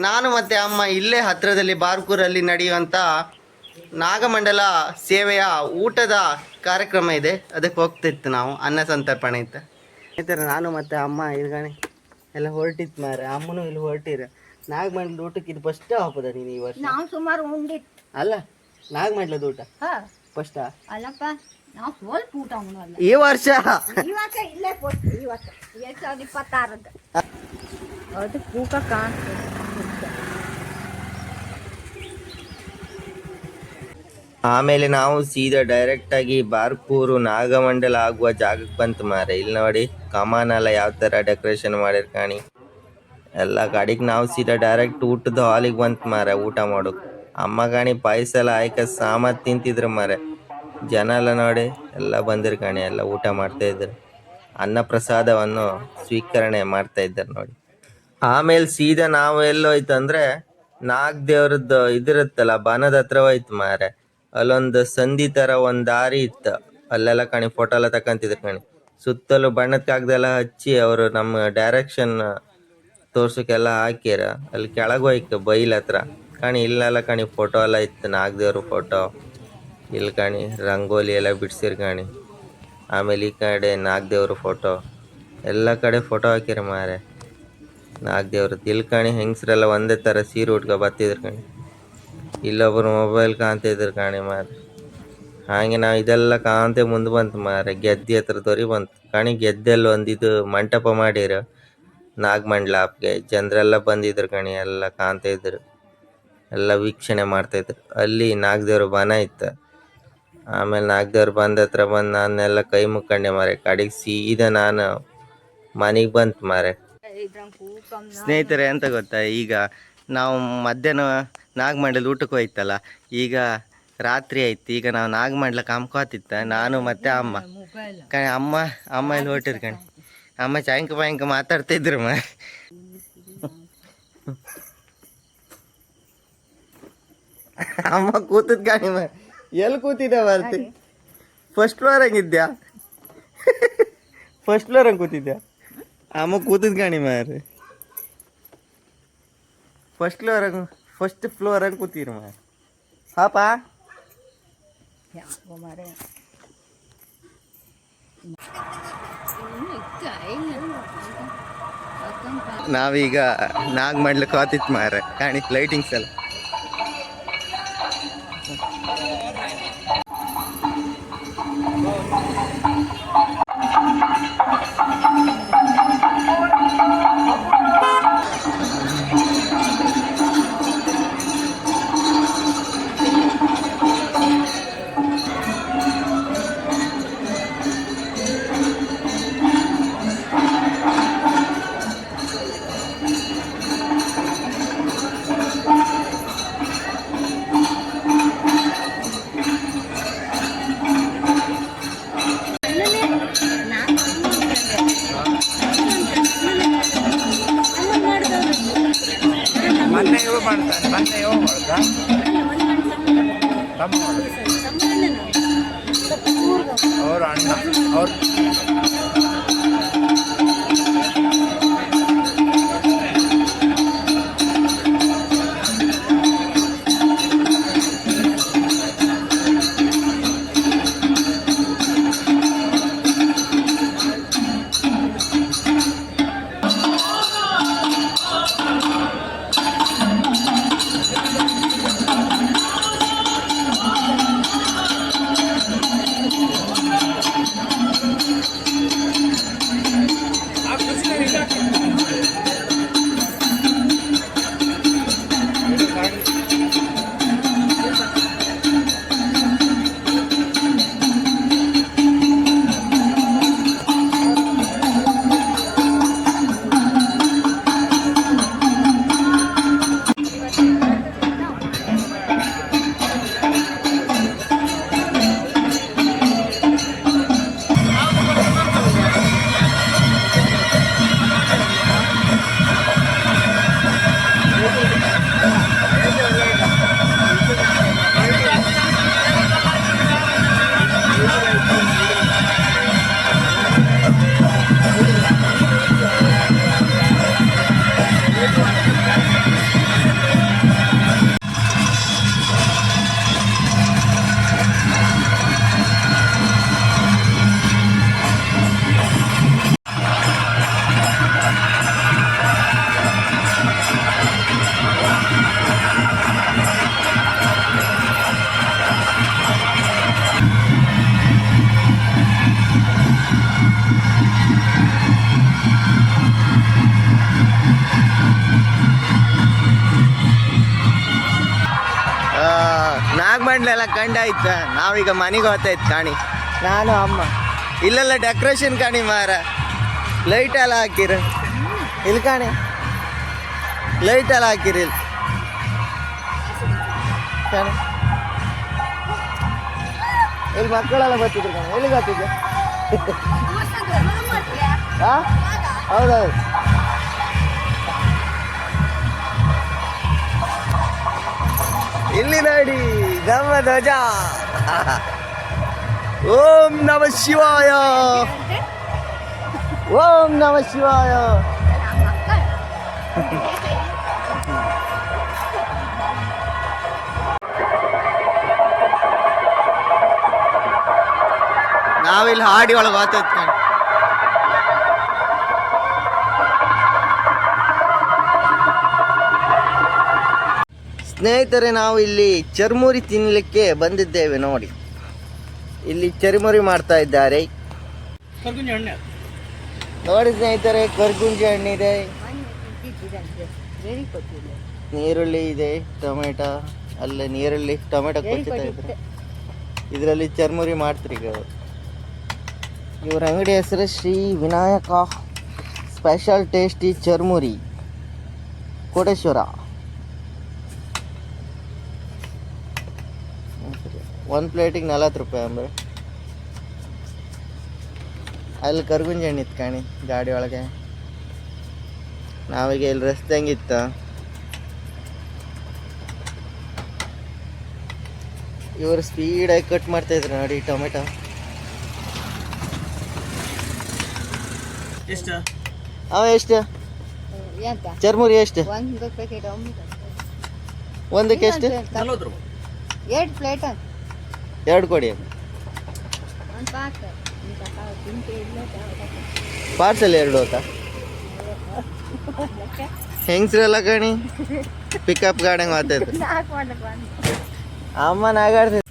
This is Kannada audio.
ನಾನು ಮತ್ತು ಅಮ್ಮ ಇಲ್ಲೇ ಹತ್ತಿರದಲ್ಲಿ ಬಾರ್ಕೂರಲ್ಲಿ ನಡೆಯುವಂಥ ನಾಗಮಂಡಲ ಸೇವೆಯ ಊಟದ ಕಾರ್ಯಕ್ರಮ ಇದೆ, ಅದಕ್ಕೆ ಹೋಗ್ತಿತ್ತು ನಾವು, ಅನ್ನ ಸಂತರ್ಪಣೆ ಇತ್ತು. ಸ್ನೇಹಿತರೆ ನಾನು ಮತ್ತು ಅಮ್ಮ ಇಲ್ಗಾಣಿ ಎಲ್ಲ ಹೊರಟಿತ್ತು ಮಾರೆ, ಅಮ್ಮನೂ ಇಲ್ಲಿ ಹೊರಟಿರ. ನಾಗಮಂಡಲದ ಊಟಕ್ಕೆ ಇದು ಫಸ್ಟ್ ಹಾಕೋದ ನೀನು ಈ ವರ್ಷ? ನಾವು ಸುಮಾರು ಉಂಡಿತ್ತು. ಅಲ್ಲ ನಾಗಮಂಡಲದ ಊಟ ಫಸ್ಟ? ಅಲ್ಲಪ್ಪ ನಾವು ಸ್ವಲ್ಪ ಊಟ ಉಣ್ಣಲ್ಲ ಈ ವರ್ಷ. ಈ ವರ್ಷ ಇಲ್ಲೇ ಕೊಟ್ಟು ಈ ವರ್ಷ 2026 ಅದು ಪೂಕ ಕಾಣ್ತದೆ. ಆಮೇಲೆ ನಾವು ಸೀದಾ ಡೈರೆಕ್ಟಾಗಿ ಬಾರ್ಕೂರು ನಾಗಮಂಡಲ ಆಗುವ ಜಾಗಕ್ಕೆ ಬಂತು ಮಾರೆ. ಇಲ್ಲಿ ನೋಡಿ ಕಮಾನೆಲ್ಲ ಯಾವ ಥರ ಡೆಕೋರೇಷನ್ ಮಾಡಿರ್ ಕಾಣಿ. ಎಲ್ಲ ಗಾಡಿಗೆ ನಾವು ಸೀದಾ ಡೈರೆಕ್ಟ್ ಊಟದ ಹಾಲಿಗೆ ಬಂತು ಮಾರೆ ಊಟ ಮಾಡೋಕೆ. ಅಮ್ಮ ಕಾಣಿ ಪಾಯಸ ಎಲ್ಲ ಆಯ್ಕೆ ಸಾಮತ್ ತಿಂತಿದ್ರು ಮಾರೆ. ಜನ ಎಲ್ಲ ನೋಡಿ ಎಲ್ಲ ಬಂದಿರು ಕಾಣಿ, ಎಲ್ಲ ಊಟ ಮಾಡ್ತಾ ಇದ್ರು, ಅನ್ನ ಪ್ರಸಾದವನ್ನು ಸ್ವೀಕರಣೆ ಮಾಡ್ತಾ ಇದ್ದಾರೆ ನೋಡಿ. ಆಮೇಲೆ ಸೀದಾ ನಾವು ಎಲ್ಲೋಯ್ತು ಅಂದರೆ ನಾಗ ದೇವ್ರದ್ದು ಇದಿರುತ್ತಲ್ಲ ಬನದ ಹತ್ರ ಹೋಯ್ತು ಮಾರೆ. ಅಲ್ಲೊಂದು ಸಂಧಿ ಥರ ಒಂದು ದಾರಿ ಇತ್ತು, ಅಲ್ಲೆಲ್ಲ ಕಾಣಿ ಫೋಟೋ ಎಲ್ಲ ತಗೊಂತಿದ್ರು ಕಾಣಿ. ಸುತ್ತಲೂ ಬಣ್ಣದ ಕಾಗದೆಲ್ಲ ಹಚ್ಚಿ ಅವರು ನಮ್ಮ ಡೈರೆಕ್ಷನ್ ತೋರ್ಸೋಕ್ಕೆಲ್ಲ ಹಾಕ್ಯಾರ. ಅಲ್ಲಿ ಕೆಳಗೆ ಹೋಯ್ತು ಬೈಲ್ ಹತ್ರ ಕಾಣಿ, ಇಲ್ಲೆಲ್ಲ ಕಾಣಿ ಫೋಟೋ ಎಲ್ಲ ಇತ್ತು, ನಾಗದೇವ್ರ ಫೋಟೋ. ಇಲ್ಲಿ ಕಾಣಿ ರಂಗೋಲಿ ಎಲ್ಲ ಬಿಡ್ಸಿರ್ ಕಾಣಿ. ಆಮೇಲೆ ಈ ಕಡೆ ನಾಗದೇವ್ರ ಫೋಟೋ, ಎಲ್ಲ ಕಡೆ ಫೋಟೋ ಹಾಕ್ಯಾರ ಮಾರೆ ನಾಗದೇವ್ರದ್ದು. ಇಲ್ಲಿ ಕಾಣಿ ಹೆಂಗಸ್ರೆಲ್ಲ ಒಂದೇ ಥರ ಸೀರೆ ಉಟ್ಕೊ ಬತ್ತಿದ್ರು ಕಾಣಿ. ಇಲ್ಲೊಬ್ಬರು ಮೊಬೈಲ್ ಕಾಣ್ತಿದ್ರು ಕಾಣಿ ಮಾರೆ. ಹಾಗೆ ನಾವು ಇದೆಲ್ಲ ಕಾಂತೆ ಮುಂದೆ ಬಂತು ಮಾರೆ, ಗೆದ್ದೆ ಹತ್ರ ತೋರಿ ಬಂತು ಕಾಣಿ. ಗೆದ್ದೆಲ್ಲ ಒಂದಿದು ಮಂಟಪ ಮಾಡಿರ ನಾಗಮಂಡಲ ಆಪ್ಗೆ. ಜನರೆಲ್ಲ ಬಂದಿದ್ರು ಕಣಿ, ಎಲ್ಲ ಕಾಣ್ತಾ ಇದ್ರು, ಎಲ್ಲ ವೀಕ್ಷಣೆ ಮಾಡ್ತಾಯಿದ್ರು. ಅಲ್ಲಿ ನಾಗದೇವ್ರ ಬನ ಇತ್ತು. ಆಮೇಲೆ ನಾಗದೇವ್ರ ಬಂದ ಹತ್ರ ಬಂದು ನಾನೆಲ್ಲ ಕೈ ಮುಕ್ಕೊಂಡೆ ಮಾರೆ. ಕಡೆಗೆ ಸೀದಾ ನಾನು ಮನೆಗೆ ಬಂತು ಮಾರೆ. ಸ್ನೇಹಿತರೆ ಅಂತ ಗೊತ್ತಾ, ಈಗ ನಾವು ಮಧ್ಯಾಹ್ನ ನಾಗಮಂಡಲದ ಊಟಕ್ಕೆ ಹೋಯ್ತಲ್ಲ, ಈಗ ರಾತ್ರಿ ಆಯ್ತು. ಈಗ ನಾವು ನಾಗಮಂಡಲ ಕಾಮ್ಕೋತಿತ್ತ ನಾನು ಮತ್ತು ಅಮ್ಮ ಕಣಿ. ಅಮ್ಮ ಇಲ್ಲಿ ಹೊಟ್ಟಿರ್ ಕಣಿ. ಅಮ್ಮ ಚಾಯಂಕ ಮಾತಾಡ್ತಿದ್ರು ಮ. ಅಮ್ಮ ಕೂತದ್ ಕಾಣಿ ಮ. ಎಲ್ಲಿ ಕೂತಿದ್ದೆ ಬರ್ತಿ? ಫಸ್ಟ್ ಫ್ಲೋರ್ ಹಂಗಿದ್ಯಾ? ಫಸ್ಟ್ ಫ್ಲೋರ್ ಹಂಗೆ ಕೂತಿದ್ಯಾ? ಅಮ್ಮ ಕೂತದ್ ಕಾಣಿ ಮಾರಿ. ಫಸ್ಟ್ ಫ್ಲೋರ್ ಹಂಗೆ ಕೂತಿರು ಮ. ಹಾಪ ನಾವೀಗ ನಾಗಮಂಡಲಕ್ಕೆ ಹೋತಿತ್ತು ಮಾರ ಕಾಣಿ. ಲೈಟಿಂಗ್ಸ್ ಎಲ್ಲ और अण्णा और ನಾಗಮಂಡಲ ಕಂಡಾಯ್ತ. ನಾವೀಗ ಮನೆಗೆ ಹೋಗ್ತಾಯ್ತು ಕಾಣಿ, ನಾನು ಅಮ್ಮ. ಇಲ್ಲೆಲ್ಲ ಡೆಕೋರೇಷನ್ ಕಾಣಿ ಮಾರ, ಲೈಟ್ ಎಲ್ಲ ಹಾಕಿರ ಇಲ್ಲಿ ಕಾಣಿ, ಲೈಟ್ ಎಲ್ಲ ಹಾಕಿರಿ ಇಲ್ಲಿ ಕಾಣಿ. ಇಲ್ಲಿ ಮಕ್ಕಳೆಲ್ಲ ಬರ್ತಿದ್ರು ಕಾಣಿ. ಎಲ್ಲಿ ಬರ್ತಿದ್ದೆ? ಹಾಂ ಹೌದೌದು. ಇಲ್ಲಿ ನೋಡಿ ನಮ್ಮ ಧ್ವಜ. ಓಂ ನಮ ಶಿವಾಯ, ಓಂ ನಮ ಶಿವಾಯ. ನಾವಿಲ್ಲಿ ಹಾಡಿ ಒಳಗೆ ಹೋಗ್ತೈತ್ ಕಣ್. ಸ್ನೇಹಿತರೆ, ನಾವು ಇಲ್ಲಿ ಚರ್ಮುರಿ ತಿನ್ನಲಿಕ್ಕೆ ಬಂದಿದ್ದೇವೆ. ನೋಡಿ, ಇಲ್ಲಿ ಚರ್ಮುರಿ ಮಾಡ್ತಾ ಇದ್ದಾರೆ. ನೋಡಿ ಸ್ನೇಹಿತರೆ, ಕರ್ಗುಂಜಿ ಹಣ್ಣಿದೆ, ನೀರುಳ್ಳಿ ಇದೆ, ಟೊಮೆಟೊ, ಅಲ್ಲೇ ನೀರುಳ್ಳಿ ಟೊಮೆಟೊ ಕೊಚ್ಚಿತಾ ಇದ್ರೆ ಇದರಲ್ಲಿ ಚರ್ಮುರಿ ಮಾಡ್ತೀರಿ ಈಗ. ಇವ್ರ ಅಂಗಡಿ ಹೆಸರು ಶ್ರೀ ವಿನಾಯಕ ಸ್ಪೆಷಲ್ ಟೇಸ್ಟಿ ಚರ್ಮುರಿ, ಕೋಟೇಶ್ವರ. ಒಂದು ಪ್ಲೇಟಿಗೆ 40 ರೂಪಾಯಿ ಅಂದರೆ. ಅಲ್ಲಿ ಕರ್ಗುಂಜಿ ಹಣ್ಣು ಇತ್ತು ಕಾಣಿ ಗಾಡಿ ಒಳಗೆ. ನಾವೀಗ ಇಲ್ಲಿ ರಸ್ತೆ ಹೆಂಗಿತ್ತು, ಇವರು ಸ್ಪೀಡಾಗಿ ಕಟ್ ಮಾಡ್ತಾಯಿದ್ರು ನೋಡಿ ಟೊಮೆಟೊ. ಅವ ಎಷ್ಟು ಎಂತ ಚರ್ಮುರಿ ಎಷ್ಟು? ಒಂದು ಪ್ಯಾಕೆಟ್ ಒಂದಕ್ಕೆ ಎಷ್ಟು? 2 ಪ್ಲೇಟ್ ಅಂತ 2 ಕೊಡಿ. ಒಂದು ಪಾಕ ತಿಂತೆ ಇಲ್ಲ ಪಾರ್ಸಲ್ 2 ಹೋತಾ ಹೆಂಗ್ಸ್ರೆಲ್ಲ ಕಣಿ ಪಿಕಪ್ ಗಾಡಿಗೆ ಮಾತಾಡ್ತಾರೆ. ನಾಲ್ಕು ಮಾಡಕ್ಕೆ ಬಂದು ಅಮ್ಮ ನಾಗಾಡ್ತಿದ್ದೆ.